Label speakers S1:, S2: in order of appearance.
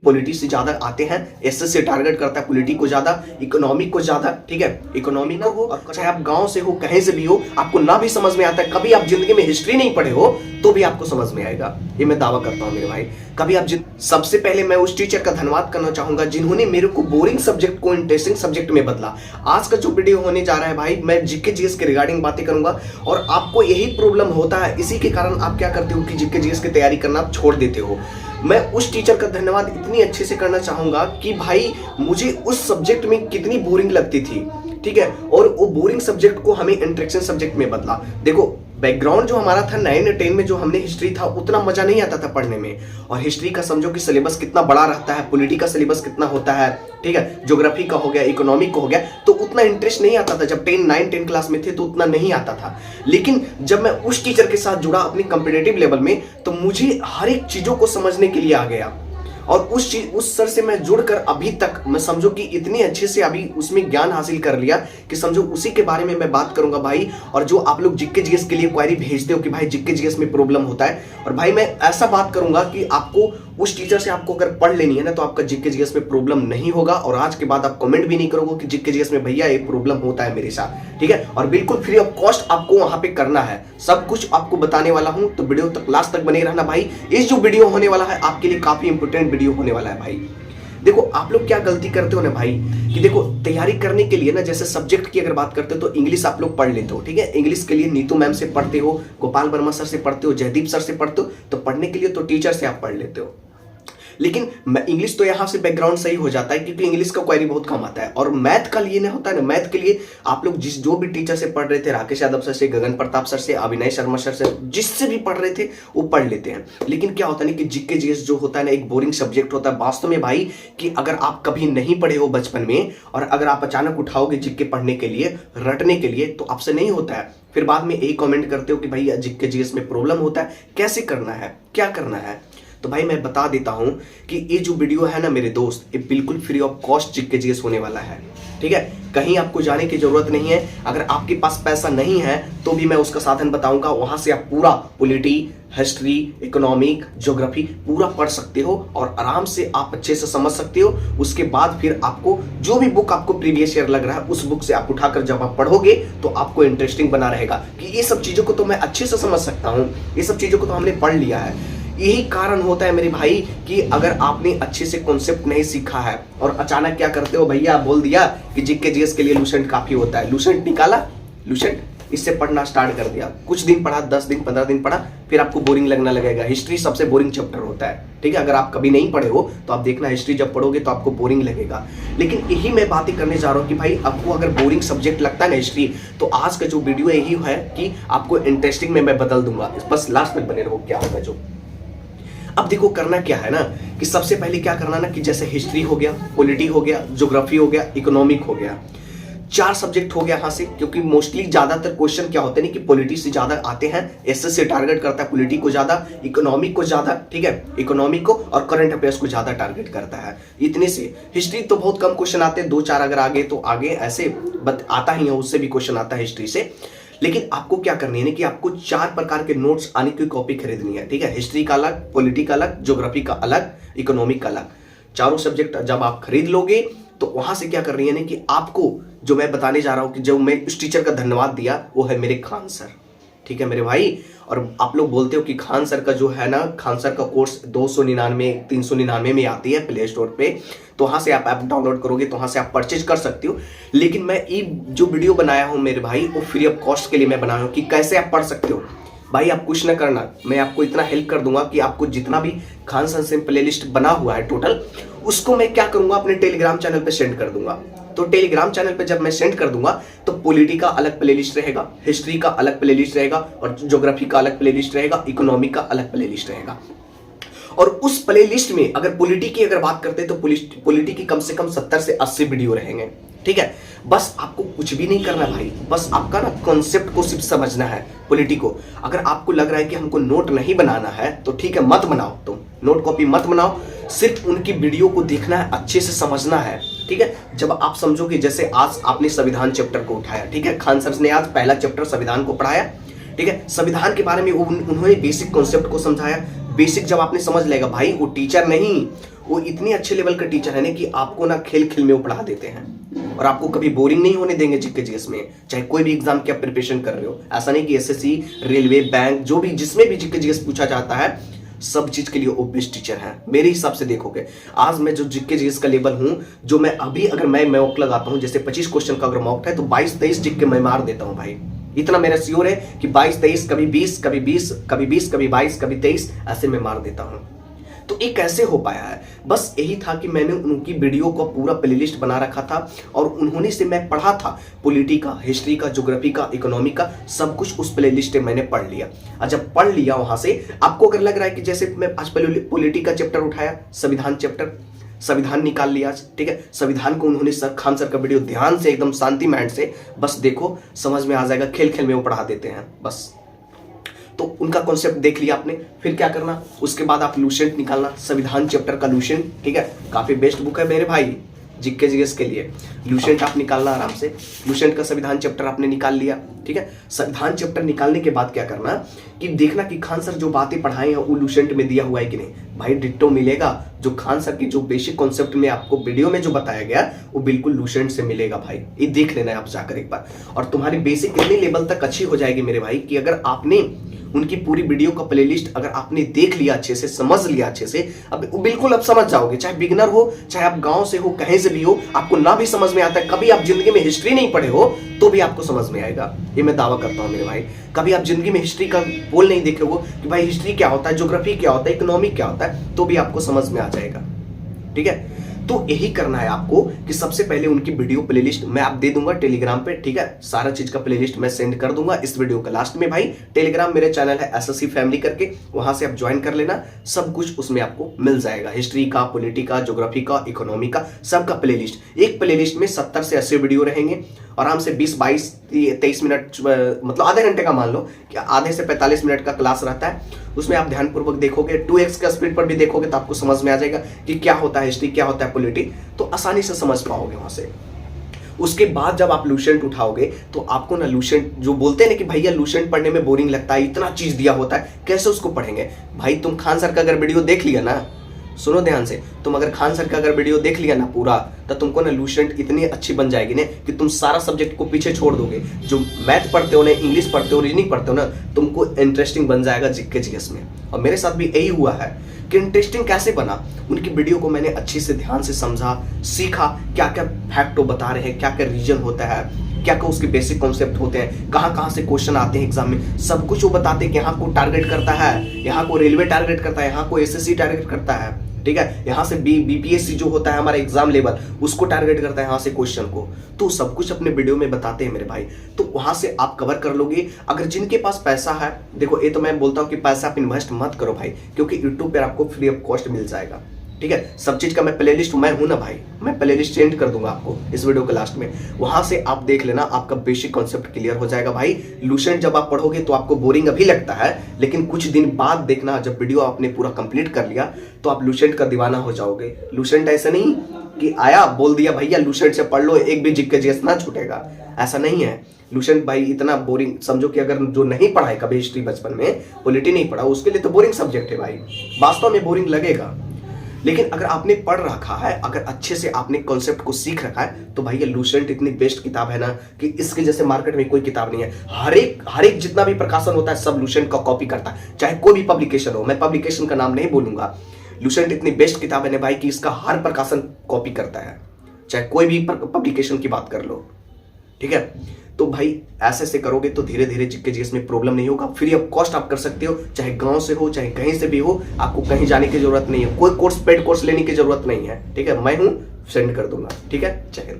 S1: Polity से ज्यादा आते हैं, एसएस से टारगेट करता है पॉलिटी को ज्यादा, इकोनॉमिक को ज्यादा, ठीक है, इकोनॉमी ना हो, और चाहे आप गांव से हो, कहीं से भी हो, आपको ना भी समझ में आता है, कभी आप जिंदगी में हिस्ट्री नहीं पढ़े हो तो भी आपको समझ में आएगा, ये मैं दावा करता हूं मेरे भाई। कभी आप सबसे पहले मैं उस टीचर का धन्यवाद करना चाहूंगा जिन्होंने मेरे को बोरिंग सब्जेक्ट को इंटरेस्टिंग सब्जेक्ट में बदला। आज का जो वीडियो होने जा रहा है भाई, मैं जीके जीएस के रिगार्डिंग बातें करूंगा, और आपको यही प्रॉब्लम होता है, इसी के कारण आप क्या करते हो कि जीके जीएस की तैयारी करना आप छोड़ देते हो। मैं उस टीचर का धन्यवाद इतनी अच्छे से करना चाहूंगा कि भाई मुझे उस सब्जेक्ट में कितनी बोरिंग लगती थी, ठीक है, और वो बोरिंग सब्जेक्ट को हमें इंटरेस्टिंग सब्जेक्ट में बदला। देखो बैकग्राउंड जो हमारा था 9 और 10 में जो हमने हिस्ट्री था उतना मजा नहीं आता था पढ़ने में, और हिस्ट्री का समझो कि सिलेबस कितना बड़ा रहता है, पॉलिटी का सिलेबस कितना होता है, ठीक है, ज्योग्राफी का हो गया, इकोनॉमिक का हो गया, तो उतना इंटरेस्ट नहीं आता था। जब 9 10 क्लास में थे तो उतना नहीं आता था, लेकिन जब मैं उस टीचर के साथ जुड़ा अपनी कॉम्पिटिटिव लेवल में तो मुझे हर एक चीजों को समझने के लिए आ गया, और उस सर से मैं जुड़कर अभी तक मैं समझो कि इतने अच्छे से अभी उसमें ज्ञान हासिल कर लिया कि समझो उसी के बारे में मैं बात करूंगा भाई। और जो आप लोग जीके जीएस के लिए क्वेरी भेजते हो कि भाई जीके जीएस में प्रॉब्लम होता है, और भाई मैं ऐसा बात करूंगा कि आपको उस टीचर से आपको अगर पढ़ लेनी है ना तो आपका जीके जीएस में प्रॉब्लम नहीं होगा, और आज के बाद आप कमेंट भी नहीं करोगे कि जीके जीएस में भैया ये प्रॉब्लम होता है मेरे साथ, ठीक है। और बिल्कुल फ्री ऑफ कॉस्ट आपको वहां पे करना है, सब कुछ आपको बताने वाला हूं, तो वीडियो तक लास्ट तक बने रहना भाई। इस जो वीडियो होने वाला है आपके लिए काफी इंपोर्टेंट वीडियो होने वाला है भाई। देखो आप लोग क्या गलती करते हो ना भाई, कि देखो तैयारी करने के लिए ना, जैसे सब्जेक्ट की अगर बात करते हो तो इंग्लिश आप लोग पढ़ लेते हो, ठीक है, इंग्लिश के लिए नीतू मैम से पढ़ते हो, गोपाल वर्मा सर से पढ़ते हो, जयदीप सर से पढ़ते हो, तो पढ़ने के लिए तो टीचर से आप पढ़ लेते हो। लेकिन इंग्लिश तो यहाँ से बैकग्राउंड सही हो जाता है क्योंकि इंग्लिश का क्वेरी बहुत कम आता है, और मैथ का लिए ना होता है ना, मैथ के लिए आप लोग जो भी टीचर से पढ़ रहे थे, राकेश यादव सर से, गगन प्रताप सर से, अभिनय शर्मा सर से, जिससे भी पढ़ रहे थे वो पढ़ लेते हैं। लेकिन क्या होता है ना कि जीके जीएस जो होता है ना एक बोरिंग सब्जेक्ट होता है वास्तव में भाई, कि अगर आप कभी नहीं पढ़े हो बचपन में और अगर आप अचानक उठाओगे जीके पढ़ने के लिए, रटने के लिए, तो आपसे नहीं होता है। फिर बाद में यही कमेंट करते हो कि भाई जीके जीएस में प्रॉब्लम होता है, कैसे करना है, क्या करना है। तो भाई मैं बता देता हूं कि ये जो वीडियो है ना मेरे दोस्त, ये बिल्कुल free of cost GK GS होने वाला है, ठीक है, कहीं आपको जाने की जरूरत नहीं है। अगर आपके पास पैसा नहीं है तो भी मैं उसका साधन बताऊंगा, वहां से आप पूरा पॉलिटी, हिस्ट्री, इकोनॉमिक, ज्योग्राफी पूरा पढ़ सकते हो और आराम से आप अच्छे से समझ सकते हो। उसके बाद फिर आपको जो भी बुक आपको प्रीवियस ईयर लग रहा है उस बुक से आप उठाकर जब आप पढ़ोगे तो आपको इंटरेस्टिंग बना रहेगा कि ये सब चीजों को तो मैं अच्छे से समझ सकता हूँ, ये सब चीजों को तो हमने पढ़ लिया है। यही कारण होता है मेरे भाई कि अगर आपने अच्छे से कॉन्सेप्ट नहीं सीखा है और अचानक क्या करते हो, भैया बोल दिया कि जीके जीएस के लिए लूसेंट काफी होता है, लूसेंट निकाला, लूसेंट इससे पढ़ना स्टार्ट कर दिया, कुछ दिन पढ़ा, 10 दिन 15 दिन पढ़ा, फिर आपको बोरिंग लगने लगेगा। हिस्ट्री सबसे बोरिंग चैप्टर होता है, ठीक है, अगर आप कभी नहीं पढ़े हो तो आप देखना हिस्ट्री जब पढ़ोगे तो आपको बोरिंग लगेगा। लेकिन यही मैं बातें करने जा रहा हूँ कि भाई आपको अगर बोरिंग सब्जेक्ट लगता है ना हिस्ट्री, तो आज का जो वीडियो यही है कि आपको इंटरेस्टिंग में मैं बदल दूंगा, बस लास्ट तक बने रहो क्या होगा जो। अब देखो करना क्या है ना कि सबसे पहले क्या करना ना कि जैसे हिस्ट्री हो गया, पॉलिटी हो गया, ज्योग्राफी हो गया, इकोनॉमिक हो गया, 4 सब्जेक्ट हो गया यहाँ से, क्योंकि मोस्टली ज्यादातर क्वेश्चन क्या होते हैं कि पॉलिटी से ज्यादा आते हैं, एसएस से टारगेट करता है पॉलिटी को ज्यादा, इकोनॉमिक को ज्यादा, ठीक है, इकोनॉमिक को और करंट अफेयर्स को ज्यादा टारगेट करता है। इतने से हिस्ट्री तो बहुत कम क्वेश्चन आते हैं, 2-4 अगर आगे तो आगे ऐसे आता ही है, उससे भी क्वेश्चन आता है हिस्ट्री से। लेकिन आपको क्या करनी है ना कि आपको 4 प्रकार के नोट्स आने की कॉपी खरीदनी है, ठीक है, हिस्ट्री का अलग, पॉलिटी का अलग, ज्योग्राफी का अलग, इकोनॉमिक का अलग, चारों सब्जेक्ट जब आप खरीद लोगे तो वहां से क्या करनी है ना कि आपको जो मैं बताने जा रहा हूं कि जब मैं उस टीचर का धन्यवाद दिया वो है मेरे खान सर, ठीक है मेरे भाई। और आप लोग बोलते हो कि खान सर का जो है ना, खान सर का कोर्स 299 399 में आती है प्ले स्टोर पे, तो वहां से आप ऐप डाउनलोड करोगे तो वहां से आप परचेज कर सकते हो। लेकिन मैं ये जो वीडियो बनाया हूं मेरे भाई वो फ्री ऑफ कॉस्ट के लिए मैं बनाया हूं कि कैसे आप पढ़ सकते हो। भाई आप कुछ ना करना, मैं आपको इतना हेल्प कर दूंगा कि आपको जितना भी खान सर से प्लेलिस्ट बना हुआ है टोटल, उसको मैं क्या करूंगा अपने टेलीग्राम चैनल पे सेंड कर दूंगा। तो टेलीग्राम चैनल पे जब मैं सेंड कर दूंगा तो पॉलिटी का अलग प्लेलिस्ट रहेगा, हिस्ट्री का अलग प्लेलिस्ट रहेगा, और ज्योग्राफी का अलग प्लेलिस्ट रहेगा, इकोनॉमिक का अलग प्लेलिस्ट रहेगा। और उस प्लेलिस्ट में अगर पॉलिटी की अगर बात करते हैं तो पॉलिटी की कम से कम 70 से 80 वीडियो रहेंगे, ठीक है। बस आपको कुछ भी नहीं करना भाई, बस आपका ना कॉन्सेप्ट को सिर्फ समझना है पॉलिटी को। अगर आपको लग रहा है कि हमको नोट नहीं बनाना है तो ठीक है, मत बनाओ, तुम नोट कॉपी मत बनाओ, सिर्फ उनकी वीडियो को देखना है, अच्छे से समझना है, ठीक है। जब आप समझोगे, जैसे आज आपने संविधान चैप्टर को उठाया, ठीक है, खान सर ने आज पहला चैप्टर संविधान को पढ़ाया, ठीक है, संविधान के बारे में उन्होंने बेसिक कॉन्सेप्ट को समझाया। बेसिक जब आपने समझ लेगा भाई, वो टीचर नहीं, वो इतनी अच्छे लेवल का टीचर है ना कि आपको ना खेल खेल में वो पढ़ा देते हैं और आपको कभी बोरिंग नहीं होने देंगे जीके जीएस में। चाहे कोई भी एग्जाम की आप प्रिपरेशन कर रहे हो, ऐसा नहीं कि एसएससी, रेलवे, बैंक, जो भी जिसमें भी जीके जीएस पूछा जाता है सब चीज के लिए वो बेस्ट टीचर है मेरे हिसाब से। देखोगे आज मैं जो जीके जीएस का लेवल हूं, जो मैं अभी अगर मैं मॉक लगाता हूं, जैसे 25 क्वेश्चन का अगर मॉक है तो 22-23 जीके मैं मार देता हूं भाई। इतना मेरा श्योर है कि 22-23, कभी 20, कभी 20, कभी 20, कभी 22, कभी 23, ऐसे में मार देता हूं। तो ये कैसे हो पाया है? बस यही था कि मैंने उनकी वीडियो को पूरा प्लेलिस्ट बना रखा था और उन्होंने से मैं पढ़ा था। पॉलिटी का, हिस्ट्री का, ज्योग्राफी का, इकोनॉमी का, सब कुछ उस प्लेलिस्ट में मैंने पढ़ लिया। और जब पढ़ लिया वहां से, आपको अगर लग रहा है कि जैसे मैं आज पॉलिटी का चैप्टर उठाया, संविधान चैप्टर, संविधान निकाल लिया, ठीक है, संविधान को उन्होंने खान सर का वीडियो ध्यान से एकदम शांति माइंड से बस देखो, समझ में आ जाएगा। खेल खेल में वो पढ़ा देते हैं बस। तो उनका कॉन्सेप्ट देख लिया आपने, फिर क्या करना, उसके बाद आप लुसेंट निकालना, संविधान चैप्टर का लुसेंट, ठीक है, काफी बेस्ट बुक है मेरे भाई जीके जीएस के लिए। लुसेंट आप निकालना आराम से, लुसेंट का संविधान चैप्टर आपने निकाल लिया, ठीक है। संविधान चैप्टर निकालने के बाद क्या करना कि देखना कि खान सर जो बातें पढ़ाए हैं वो लुसेंट में दिया हुआ है कि नहीं। भाई डिट्टो मिलेगा, जो खान सर की जो बेसिक कॉन्सेप्ट में आपको वीडियो में जो बताया गया वो बिल्कुल लुसेंट से मिलेगा भाई। ये देख लेना है आप जाकर एक बार, और तुम्हारी बेसिक इतने लेवल तक अच्छी हो जाएगी मेरे भाई कि अगर आपने उनकी पूरी वीडियो का प्लेलिस्ट अगर आपने देख लिया अच्छे से, समझ लिया अच्छे से, अब बिल्कुल आप समझ जाओगे। चाहे बिगनर हो, चाहे आप गांव से हो, कहीं से भी हो, आपको ना भी समझ में आता है, कभी आप जिंदगी में हिस्ट्री नहीं पढ़े हो तो भी आपको समझ में आएगा, ये मैं दावा करता हूं मेरे भाई। कभी आप जिंदगी में हिस्ट्री का बोल नहीं देखे हो कि भाई हिस्ट्री क्या होता है, ज्योग्राफी क्या होता है, इकोनॉमिक क्या होता है, तो भी आपको समझ में आ जाएगा, ठीक है। तो यही करना है आपको कि सबसे पहले उनकी वीडियो प्लेलिस्ट मैं आप दे दूंगा टेलीग्राम पे, ठीक है, सारा चीज का प्लेलिस्ट मैं सेंड कर दूंगा इस वीडियो का लास्ट में। भाई टेलीग्राम मेरे चैनल है एसएससी फैमिली करके, वहां से आप ज्वाइन कर लेना, सब कुछ उसमें आपको मिल जाएगा। हिस्ट्री का, पॉलिटी का, ज्योग्राफी का, इकोनॉमी का, सबका प्लेलिस्ट। एक प्लेलिस्ट में 70 से 80 वीडियो रहेंगे, आराम से 20, 22, 23 मिनट, मतलब आधे घंटे का मान लो कि आधे से 45 मिनट का क्लास रहता है। उसमें आप ध्यानपूर्वक देखोगे, 2x का स्पीड पर भी देखोगे तो आपको समझ में आ जाएगा कि क्या होता है हिस्ट्री, क्या होता है पॉलिटी, तो आसानी से समझ पाओगे वहां से। उसके बाद जब आप लुसेंट उठाओगे तो आपको ना लुसेंट जो बोलते हैं ना कि भैया लुसेंट पढ़ने में बोरिंग लगता है, इतना चीज दिया होता है, कैसे उसको पढ़ेंगे। भाई तुम खान सर का अगर वीडियो देख लिया ना, सुनो ध्यान से, तुम अगर खान सर का अगर वीडियो देख लिया ना पूरा, तो तुमको ना लुसेंट इतनी अच्छी बन जाएगी ना कि तुम सारा सब्जेक्ट को पीछे छोड़ दोगे। जो मैथ पढ़ते हो ना, इंग्लिश पढ़ते हो, रीजनिंग पढ़ते हो ना, तुमको इंटरेस्टिंग बन जाएगा जीके जीएस में। और मेरे साथ भी यही हुआ है कि इंटरेस्टिंग कैसे बना, उनकी वीडियो को मैंने अच्छे से ध्यान से समझा, सीखा, क्या क्या फैक्ट वो बता रहे हैं, क्या क्या रीजन होता है, क्या क्या उसके बेसिक कॉन्सेप्ट होते हैं, कहाँ कहाँ से क्वेश्चन आते हैं एग्जाम में, सब कुछ वो बताते हैं कि यहाँ को टारगेट करता है, यहाँ को रेलवे टारगेट करता है, यहाँ को एसएससी टारगेट करता है, ठीक है, यहाँ से बीपीएससी जो होता है हमारा एग्जाम लेवल, उसको टारगेट करता है यहाँ से क्वेश्चन को। तो सब कुछ अपने वीडियो में बताते हैं मेरे भाई, तो वहां से आप कवर कर लोगे। अगर जिनके पास पैसा है, देखो ये तो मैं बोलता हूँ कि पैसा आप इन्वेस्ट मत करो भाई, क्योंकि यूट्यूब पर आपको फ्री ऑफ कॉस्ट मिल जाएगा, ठीक है। सब चीज का मैं प्लेलिस्ट, मैं हूं ना भाई, मैं प्लेलिस्ट सेंड कर दूंगा आपको इस वीडियो के लास्ट में, वहां से आप देख लेना, आपका बेसिक कॉन्सेप्ट क्लियर हो जाएगा भाई। लुसेंट जब आप पढ़ोगे तो आपको बोरिंग अभी लगता है, लेकिन कुछ दिन बाद देखना, जब वीडियो आपने पूरा कंप्लीट कर लिया तो आप लुसेंट का दीवाना हो जाओगे। लुसेंट ऐसा नहीं कि आया बोल दिया भैया लुसेंट से पढ़ लो, एक भी जीके जीएस ना छूटेगा, ऐसा नहीं है। लुसेंट भाई इतना बोरिंग समझो कि अगर जो नहीं पढ़ा है कभी हिस्ट्री बचपन में, पॉलिटी नहीं पढ़ा, उसके लिए तो बोरिंग सब्जेक्ट है भाई, वास्तव में बोरिंग लगेगा। लेकिन अगर आपने पढ़ रखा है, अगर अच्छे से आपने कॉन्सेप्ट को सीख रखा है, तो भाई ये लुसेंट इतनी बेस्ट किताब है ना कि इसके जैसे मार्केट में कोई किताब नहीं है। हर एक जितना भी प्रकाशन होता है सब लुसेंट का कॉपी करता है, चाहे कोई भी पब्लिकेशन हो, मैं पब्लिकेशन का नाम नहीं बोलूंगा। लुसेंट इतनी बेस्ट किताब है ना भाई कि इसका हर प्रकाशन कॉपी करता है, चाहे कोई भी पब्लिकेशन की बात कर लो, ठीक है। तो भाई ऐसे से करोगे तो धीरे धीरे जीके जीएस में प्रॉब्लम नहीं होगा, फ्री ऑफ कॉस्ट आप कर सकते हो, चाहे गांव से हो, चाहे कहीं से भी हो, आपको कहीं जाने की जरूरत नहीं है, कोई कोर्स पेड कोर्स लेने की जरूरत नहीं है, ठीक है। मैं हूं, सेंड कर दूंगा, ठीक है। जय हिंद।